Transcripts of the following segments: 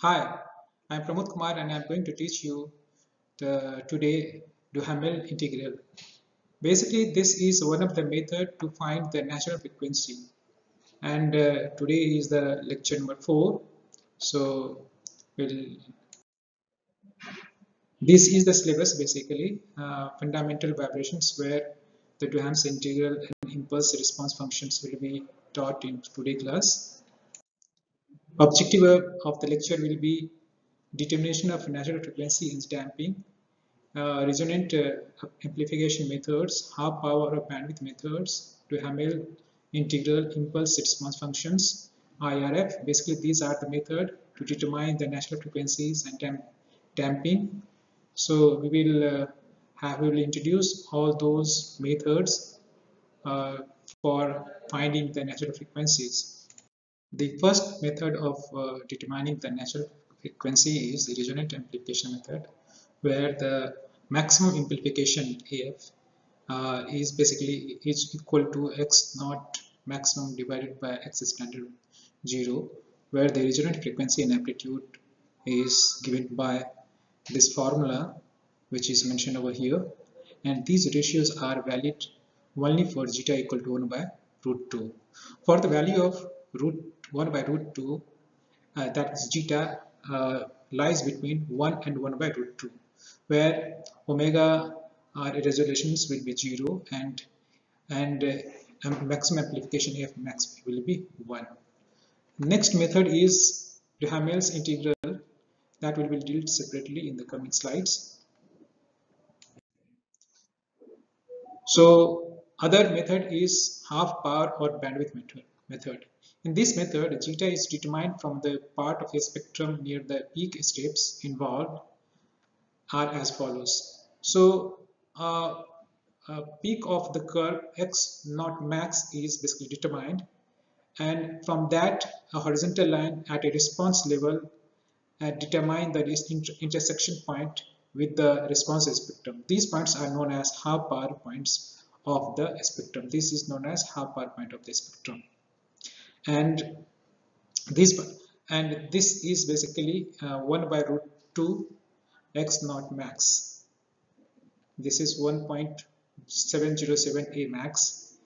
Hi, I'm Pramod Kumar and I'm going to teach you today Duhamel integral. Basically, this is one of the method to find the natural frequency. And today is the lecture number 4. So, we'll, this is the syllabus basically, fundamental vibrations where the Duhamel's integral and impulse response functions will be taught in today's class. Objective of the lecture will be determination of natural frequency in damping, resonant amplification methods, half power or bandwidth methods, Duhamel integral impulse response functions, IRF. Basically, these are the method to determine the natural frequencies and damping. So we will introduce all those methods uh, for finding the natural frequencies. The first method of determining the natural frequency is the resonant amplification method, where the maximum amplification AF is basically is equal to x naught maximum divided by x standard 0, where the resonant frequency and amplitude is given by this formula, which is mentioned over here, and these ratios are valid only for zeta equal to 1 by root 2. For the value of root 1 by root 2, that is zeta lies between 1 and 1 by root 2, where omega resolutions will be 0 and maximum amplification f max will be 1. Next method is Duhamel's integral, that will be dealt separately in the coming slides. So other method is half power or bandwidth method. In this method, zeta is determined from the part of a spectrum near the peak steps involved are as follows. So peak of the curve x naught max is basically determined, and from that a horizontal line at a response level determine the intersection point with the response spectrum. These points are known as half power points of the spectrum. This is known as half power point of the spectrum. And this this is basically 1 by root 2 x naught max. This is 1.707 a max,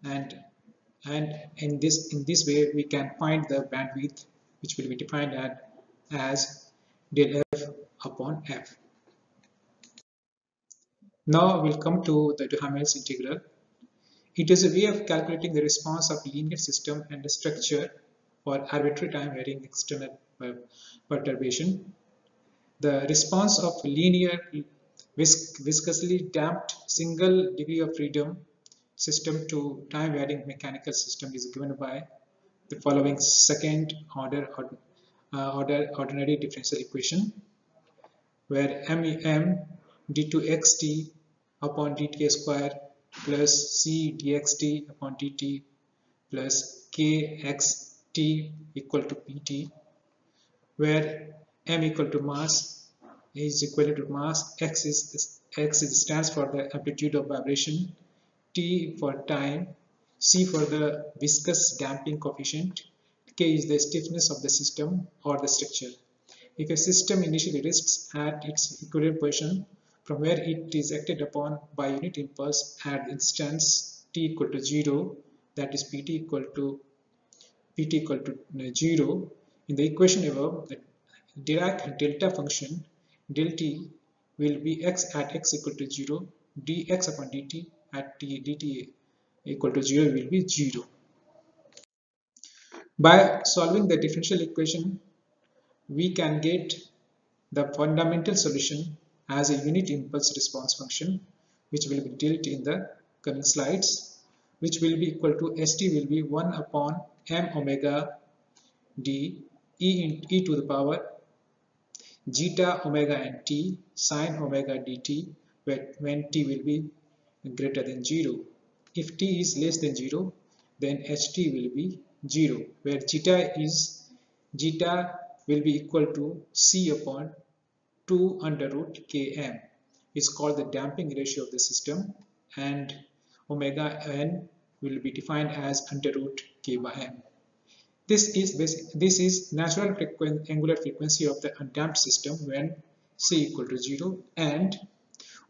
and in this way we can find the bandwidth, which will be defined as del f upon f. Now we'll come to the Duhamel's integral. It is a way of calculating the response of linear system and the structure for arbitrary time varying external perturbation. The response of linear viscously damped single degree of freedom system to time varying mechanical system is given by the following second order ordinary differential equation, where m d2xt upon dt square plus c dxt upon dt plus kxt equal to pt, where m equal to mass is equal to mass, x stands for the amplitude of vibration, t for time, c for the viscous damping coefficient, k is the stiffness of the system or the structure. If a system initially rests at its equilibrium position from where it is acted upon by unit impulse at instance t equal to 0, that is pt equal to 0, in the equation above, the Dirac delta function del t will be x at x equal to 0, dx upon dt at dt equal to 0 will be 0. By solving the differential equation, we can get the fundamental solution as a unit impulse response function, which will be dealt in the coming slides, which will be equal to st will be 1 upon m omega d e to the power zeta omega and t sine omega dt, when t will be greater than 0. If t is less than 0, then ht will be 0, where zeta will be equal to c upon 2 under root km, is called the damping ratio of the system, and omega n will be defined as under root k by m. This is natural angular frequency of the undamped system when c equal to 0 and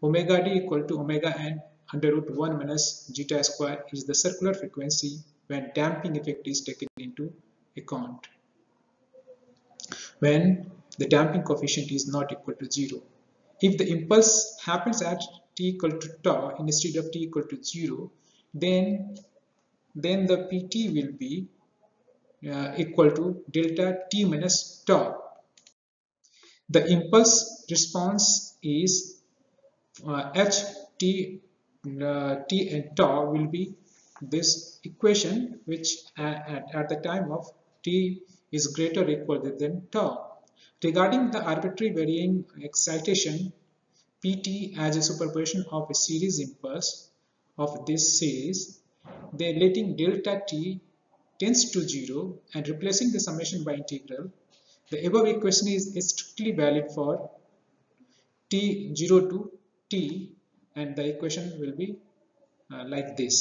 omega d equal to omega n under root 1 minus zeta square is the circular frequency when damping effect is taken into account, when the damping coefficient is not equal to 0. If the impulse happens at t equal to tau instead of t equal to 0, then the pt will be equal to delta t minus tau. The impulse response is h t t and tau will be this equation which at the time of t is greater or equal than tau. Regarding the arbitrary varying excitation, pt as a superposition of a series impulse of this series, then letting delta t tends to 0 and replacing the summation by integral, the above equation is strictly valid for t0 to t, and the equation will be like this.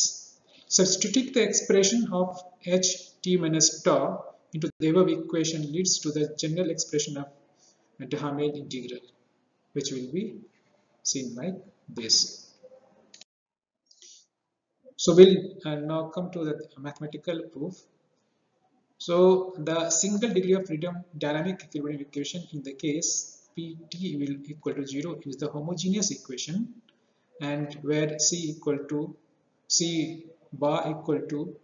Substituting the expression of h t minus tau into the above equation leads to the general expression of Duhamel integral, which will be seen like this. So we'll now come to the mathematical proof. So the single degree of freedom dynamic equilibrium equation in the case Pt will equal to 0 is the homogeneous equation, and where C bar equal to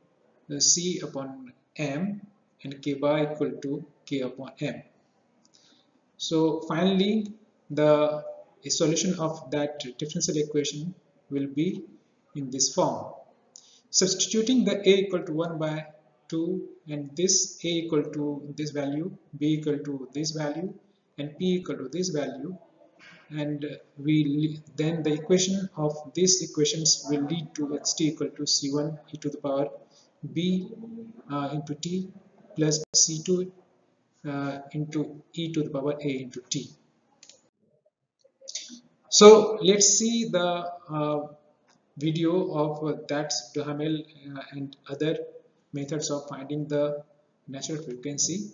C upon M and K bar equal to K upon M. So finally the solution of that differential equation will be in this form. Substituting the A equal to 1 by 2 and this A equal to this value, B equal to this value and P equal to this value, and then the equation of these equations will lead to xt equal to c1 e to the power b into t plus c2 into e to the power a into t. So let's see the video of that Duhamel and other methods of finding the natural frequency.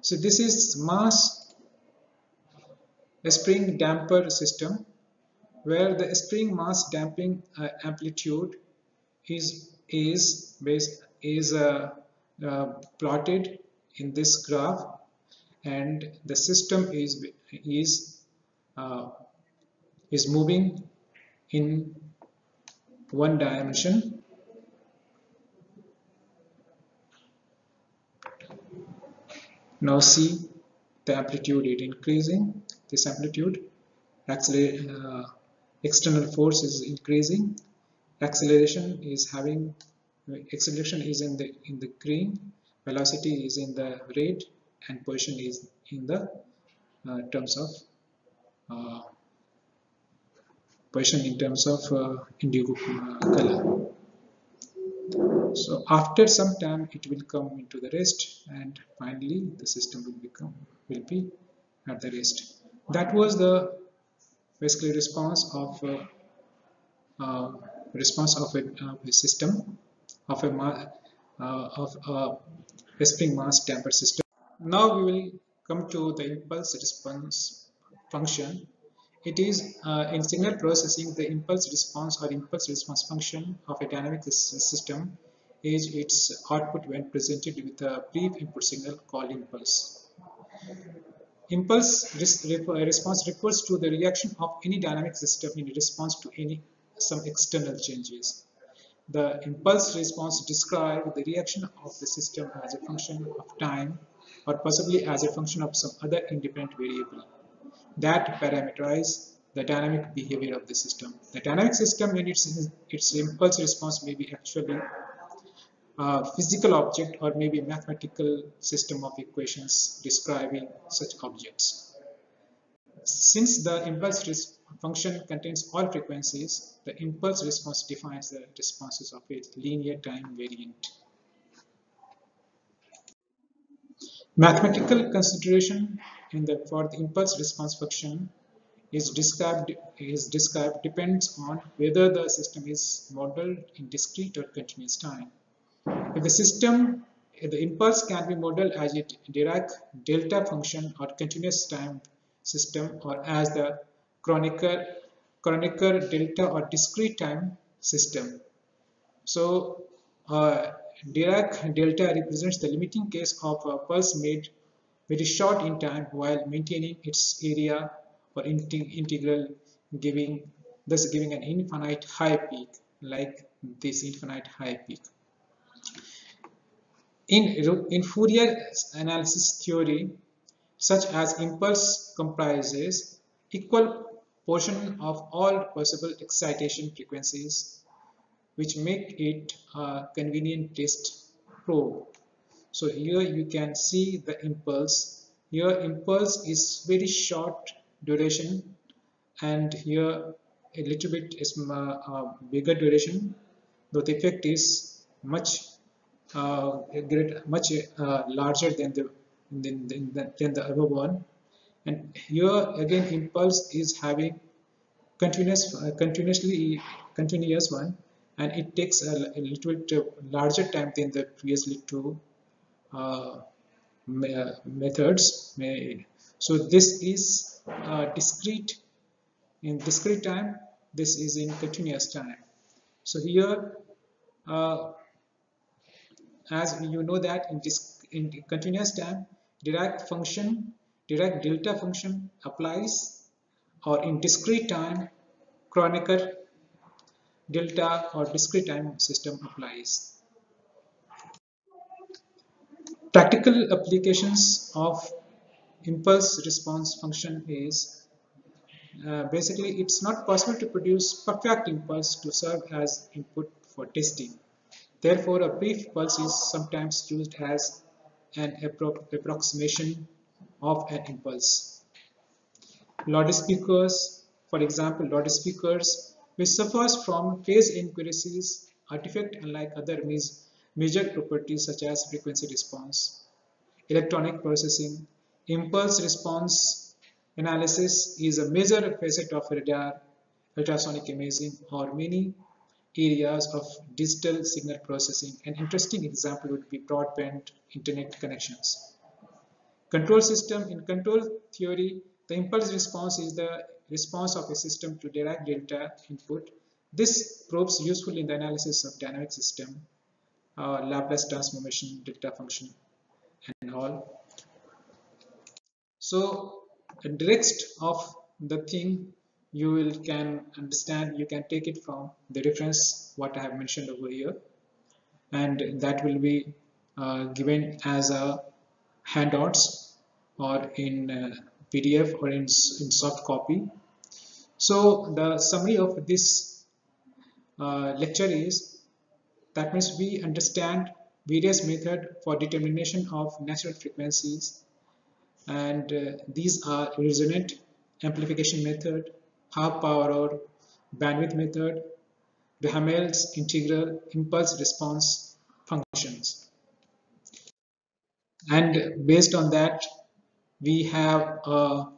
So this is mass spring damper system, where the spring mass damping amplitude is plotted in this graph, and the system is moving in one dimension. Now see the amplitude is increasing. This amplitude, external force is increasing. Acceleration is in the green, velocity is in the red, and position is in the terms of position in terms of indigo color. So after some time it will come into the rest, and finally the system will be at the rest. That was the basically response of a system of a spring mass damper system. Now we will come to the impulse response function. It is in signal processing, the impulse response or impulse response function of a dynamic system is its output when presented with a brief input signal called impulse. Impulse response refers to the reaction of any dynamic system in response to some external changes. The impulse response describes the reaction of the system as a function of time, or possibly as a function of some other independent variable that parameterize the dynamic behavior of the system. The dynamic system and its impulse response may be actually a physical object or maybe a mathematical system of equations describing such objects. Since the impulse function contains all frequencies, the impulse response defines the responses of a linear time variant. Mathematical consideration for the impulse response function is described depends on whether the system is modeled in discrete or continuous time. If the impulse can be modeled as a Dirac delta function or continuous time system, or as the Kronecker delta or discrete time system. So Dirac delta represents the limiting case of a pulse made very short in time while maintaining its area or integral, thus giving an infinite high peak, like this infinite high peak. In Fourier analysis theory, such as impulse comprises equal portion of all possible excitation frequencies, which make it a convenient test probe. So here you can see the impulse. Here impulse is very short duration, and here a little bit is bigger duration, though the effect is much larger than the above one. And here again impulse is having continuous one, and it takes a little bit larger time than the previously two methods. So this is discrete in discrete time, this is in continuous time. So here as you know that in continuous time, Dirac delta function applies, or in discrete time, Kronecker delta or discrete time system applies. Practical applications of impulse response function is basically it's not possible to produce perfect impulse to serve as input for testing. Therefore, a brief pulse is sometimes used as an approximation of an impulse. Loudspeakers, for example, loudspeakers which suffers from phase inaccuracies are defect unlike other measured properties such as frequency response. Electronic processing, impulse response analysis is a major facet of radar, ultrasonic imaging, or many areas of digital signal processing. An interesting example would be broadband internet connections. Control system. In control theory, the impulse response is the response of a system to Dirac delta input. This proves useful in the analysis of dynamic system, Laplace transformation, delta function, and all. So the rest of the thing you can understand, you can take it from the reference what I have mentioned over here, and that will be given as a handouts or in PDF or in soft copy. So the summary of this lecture is that means we understand various methods for determination of natural frequencies, and these are resonant amplification method, half power or bandwidth method, Duhamel's integral impulse response functions. And based on that, we have the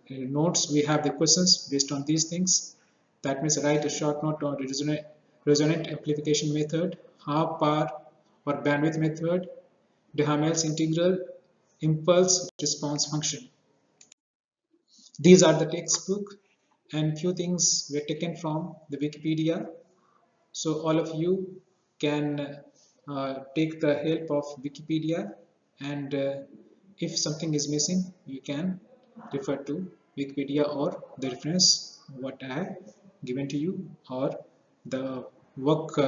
notes, we have the questions based on these things. That means write a short note on resonant amplification method, half power or bandwidth method, Duhamel's integral impulse response function. These are the textbook, and few things were taken from the Wikipedia. So all of you can take the help of Wikipedia, and if something is missing, you can refer to Wikipedia or the reference what I have given to you, or the work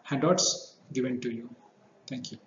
handouts given to you. Thank you.